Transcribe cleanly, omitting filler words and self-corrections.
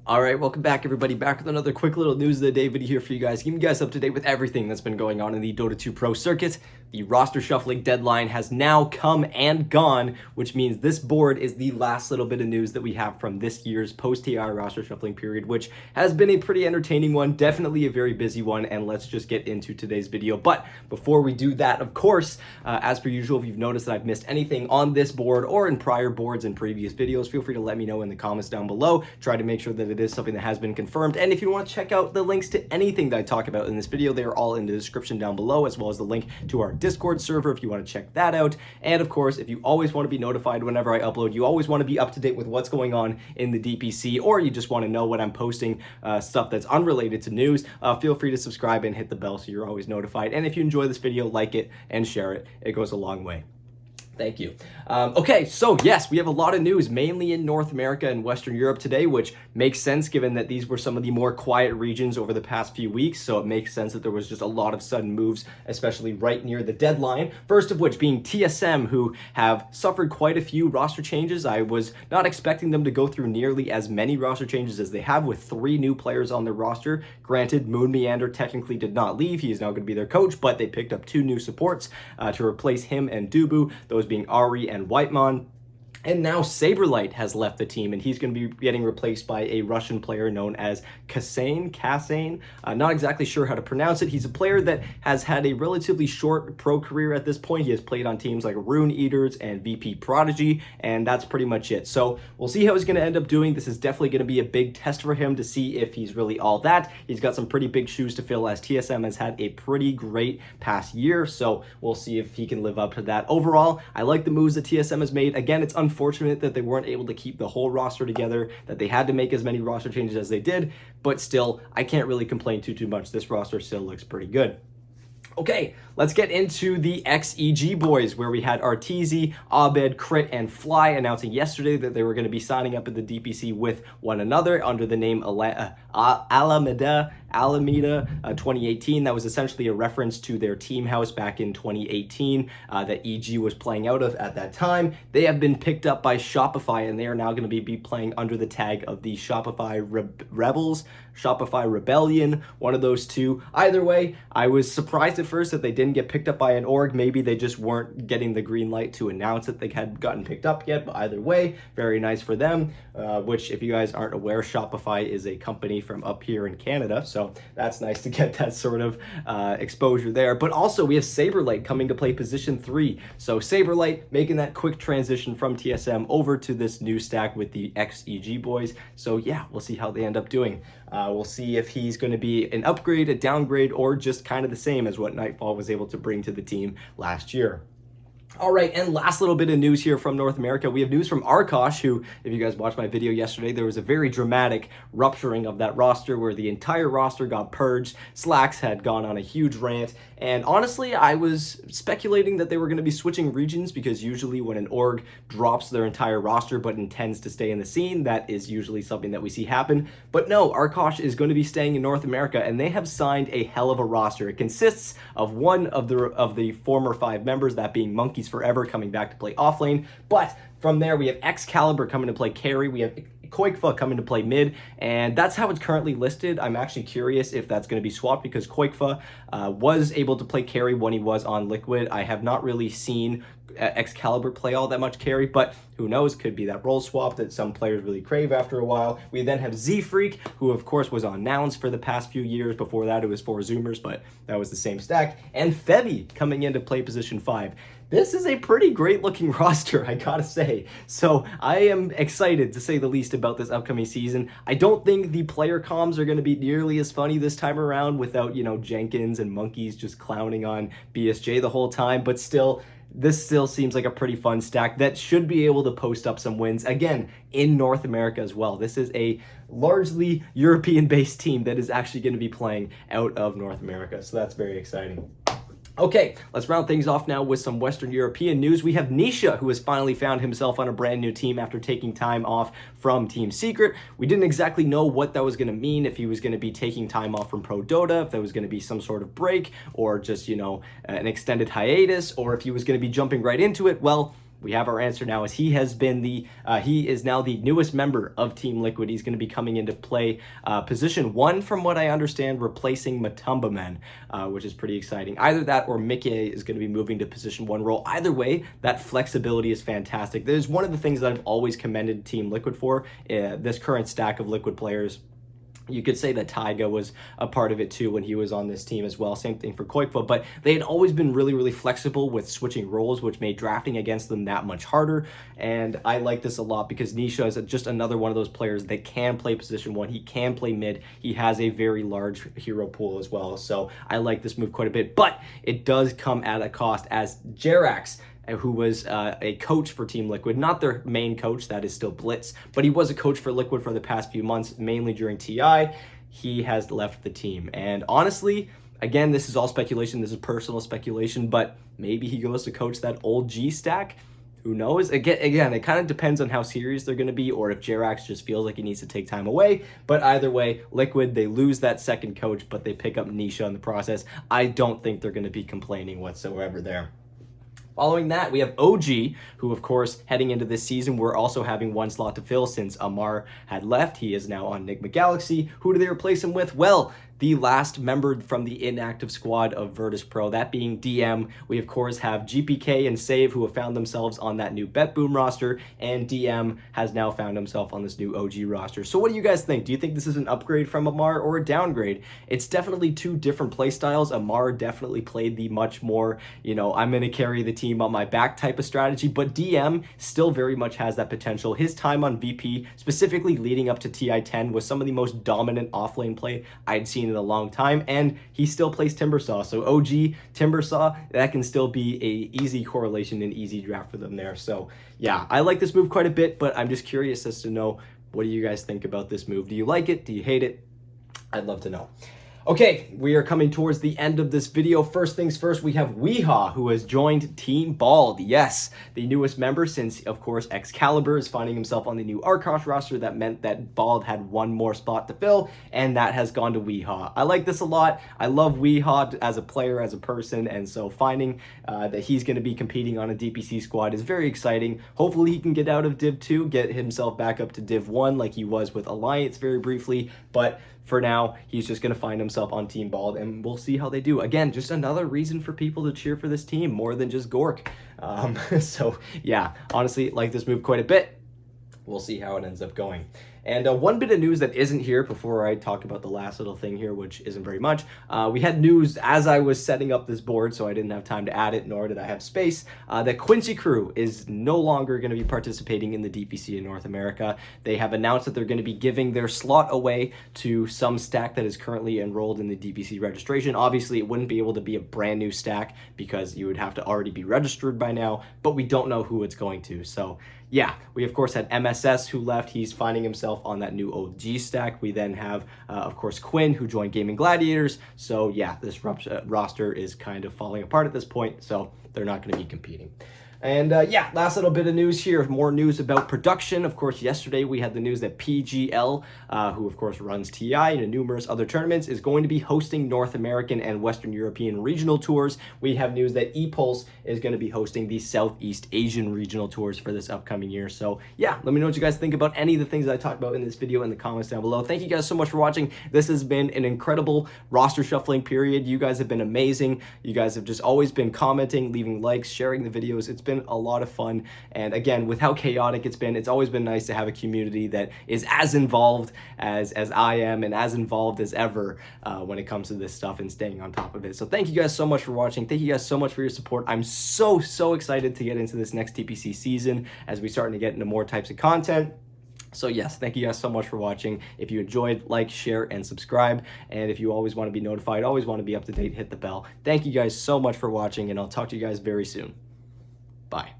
All right, welcome back, everybody. Back with another quick little news of the day video here for you guys. Keeping you guys up to date with everything that's been going on in the Dota 2 Pro circuit. The roster shuffling deadline has now come and gone, which means this board is the last little bit of news that we have from this year's post-TI roster shuffling period, which has been a pretty entertaining one, definitely a very busy one, and let's just get into today's video. But before we do that, of course, as per usual, if you've noticed that I've missed anything on this board or in prior boards and previous videos, feel free to let me know in the comments down below. Try to make sure that it is something that has been confirmed. And if you want to check out the links to anything that I talk about in this video, they are all in the description down below, as well as the link to our Discord server if you want to check that out. And of course, if you always want to be notified whenever I upload, you always want to be up to date with what's going on in the DPC, or you just want to know when I'm posting stuff that's unrelated to news, feel free to subscribe and hit the bell so you're always notified. And if you enjoy this video, like it and share it. It goes a long way. Thank you. Okay, so yes, we have a lot of news, mainly in North America and Western Europe today, which makes sense given that these were some of the more quiet regions over the past few weeks. So it makes sense that there was just a lot of sudden moves, especially right near the deadline. First of which being TSM, who have suffered quite a few roster changes. I was not expecting them to go through nearly as many roster changes as they have, with 3 new players on their roster. Granted, Moon Meander technically did not leave. He is now going to be their coach, but they picked up 2 new supports to replace him and Dubu, those being Ari and Whitemon. And now SaberLight has left the team, and he's going to be getting replaced by a Russian player known as Kasane. Not exactly sure how to pronounce it. He's a player that has had a relatively short pro career at this point. He has played on teams like Rune Eaters and VP Prodigy, and that's pretty much it. So we'll see how he's going to end up doing. This is definitely going to be a big test for him to see if he's really all that. He's got some pretty big shoes to fill, as TSM has had a pretty great past year. So we'll see if he can live up to that. Overall, I like the moves that TSM has made. Again, it's unfortunate that they weren't able to keep the whole roster together, that they had to make as many roster changes as they did, but still, I can't really complain too much. This roster still looks pretty good. Okay, let's get into the XEG boys, where we had Arteezy, Abed, Crit, and Fly announcing yesterday that they were going to be signing up at the DPC with one another under the name Alameda 2018. That was essentially a reference to their team house back in 2018 that EG was playing out of at that time. They have been picked up by Shopify, and they are now going to be playing under the tag of the Shopify Rebels, Shopify Rebellion, one of those two. Either way, I was surprised at first that they didn't get picked up by an org. Maybe they just weren't getting the green light to announce that they had gotten picked up yet, but either way, very nice for them, which, if you guys aren't aware, Shopify is a company from up here in Canada, so that's nice to get that sort of exposure there. But also, we have SaberLight coming to play position 3. So SaberLight making that quick transition from TSM over to this new stack with the XEG boys. So yeah, we'll see how they end up doing. We'll see if he's going to be an upgrade, a downgrade, or just kind of the same as what Nightfall was able to bring to the team last year. All right, and last little bit of news here from North America. We have news from Arkosh, who, if you guys watched my video yesterday, there was a very dramatic rupturing of that roster where the entire roster got purged. Slacks had gone on a huge rant, and honestly, I was speculating that they were going to be switching regions, because usually when an org drops their entire roster but intends to stay in the scene, that is usually something that we see happen. But no, Arkosh is going to be staying in North America, and they have signed a hell of a roster. It consists of one of the former 5 members, that being Monkeys Forever, coming back to play Offlane. But from there, we have Xcalibur coming to play carry. We have Koikfa coming to play mid, and that's how it's currently listed. I'm actually curious if that's going to be swapped, because Koikfa was able to play carry when he was on Liquid. I have not really seen Xcalibur play all that much carry, but who knows, could be that role swap that some players really crave after a while. We then have Z-Freak, who of course was on Nouns for the past few years. Before that, it was 4 Zoomers, but that was the same stack. And Febby coming in to play position 5. This is a pretty great looking roster, I gotta say. So I am excited, to say the least, about this upcoming season. I don't think the player comms are going to be nearly as funny this time around without, Jenkins and Monkeys just clowning on BSJ the whole time, but still, this still seems like a pretty fun stack that should be able to post up some wins, again, in North America as well. This is a largely European-based team that is actually going to be playing out of North America, so that's very exciting. Okay, let's round things off now with some Western European news. We have Nisha, who has finally found himself on a brand new team after taking time off from Team Secret. We didn't exactly know what that was going to mean, if he was going to be taking time off from Pro Dota, if there was going to be some sort of break, or just, an extended hiatus, or if he was going to be jumping right into it. Well, we have our answer now, as he has been he is now the newest member of Team Liquid. He's going to be coming into play position 1, from what I understand, replacing Matumbaman, which is pretty exciting. Either that or Mickey is going to be moving to position 1 role. Either way, that flexibility is fantastic. There's one of the things that I've always commended Team Liquid for, this current stack of Liquid players. You could say that Taiga was a part of it too when he was on this team as well. Same thing for Koikfa, but they had always been really, really flexible with switching roles, which made drafting against them that much harder. And I like this a lot because Nisha is just another one of those players that can play position 1. He can play mid. He has a very large hero pool as well. So I like this move quite a bit, but it does come at a cost, as JerAx, who was a coach for Team Liquid, not their main coach, that is still Blitz, but he was a coach for Liquid for the past few months, mainly during TI. He has left the team. And honestly, again, this is all speculation, this is personal speculation, but maybe he goes to coach that old G stack. Who knows? Again, it kind of depends on how serious they're going to be, or if JerAx just feels like he needs to take time away. But either way, Liquid, they lose that second coach, but they pick up Nisha in the process. I don't think they're going to be complaining whatsoever there. Following that, we have OG, who, of course, heading into this season, we're also having 1 slot to fill since Amar had left. He is now on Enigma Galaxy. Who do they replace him with? Well, the last member from the inactive squad of Virtus Pro, that being DM. We, of course, have GPK and Save, who have found themselves on that new Bet Boom roster, and DM has now found himself on this new OG roster. So what do you guys think? Do you think this is an upgrade from Amar or a downgrade? It's definitely 2 different play styles. Amar definitely played the much more, I'm going to carry the team on my back type of strategy, but DM still very much has that potential. His time on VP, specifically leading up to TI-10, was some of the most dominant offlane play I'd seen in a long time, and he still plays Timbersaw. So OG, Timbersaw, that can still be a easy correlation and easy draft for them there. So yeah, I like this move quite a bit, but I'm just curious as to know, what do you guys think about this move? Do you like it? Do you hate it? I'd love to know. Okay, we are coming towards the end of this video. First things first, we have WeHa, who has joined Team Bald. Yes, the newest member since, of course, Xcalibur is finding himself on the new Arkosh roster. That meant that Bald had 1 more spot to fill, and that has gone to WeHa. I like this a lot. I love WeHa as a player, as a person, and so finding that he's going to be competing on a DPC squad is very exciting. Hopefully he can get out of Div 2, get himself back up to Div 1 like he was with Alliance very briefly, but for now, he's just going to find himself on Team Bald, and we'll see how they do. Again, just another reason for people to cheer for this team, more than just Gork. So, yeah, honestly, like this move quite a bit. We'll see how it ends up going. And one bit of news that isn't here before I talk about the last little thing here, which isn't very much. We had news as I was setting up this board, so I didn't have time to add it, nor did I have space, that Quincy Crew is no longer going to be participating in the DPC in North America. They have announced that they're going to be giving their slot away to some stack that is currently enrolled in the DPC registration. Obviously, it wouldn't be able to be a brand new stack because you would have to already be registered by now, but we don't know who it's going to. So yeah, we of course had MSS who left. He's finding himself on that new OG stack. We then have, of course, Quinn, who joined Gaming Gladiators. So yeah, this roster is kind of falling apart at this point, so they're not going to be competing. And yeah, last little bit of news here, more news about production. Of course, yesterday we had the news that PGL, who of course runs TI and numerous other tournaments, is going to be hosting North American and Western European regional tours. We have news that Epulze is going to be hosting the Southeast Asian regional tours for this upcoming year. So yeah, let me know what you guys think about any of the things that I talked about in this video in the comments down below. Thank you guys so much for watching. This has been an incredible roster shuffling period. You guys have been amazing. You guys have just always been commenting, leaving likes, sharing the videos. It's been a lot of fun, and again, with how chaotic it's always been nice to have a community that is as involved as I am, and as involved as ever when it comes to this stuff and staying on top of it. So thank you guys so much for watching. Thank you guys so much for your support. I'm so excited to get into this next TPC season as we starting to get into more types of content. So yes, thank you guys so much for watching. If you enjoyed, like, share, and subscribe. And if you always want to be notified, always want to be up to date, hit the bell. Thank you guys so much for watching, and I'll talk to you guys very soon. Bye.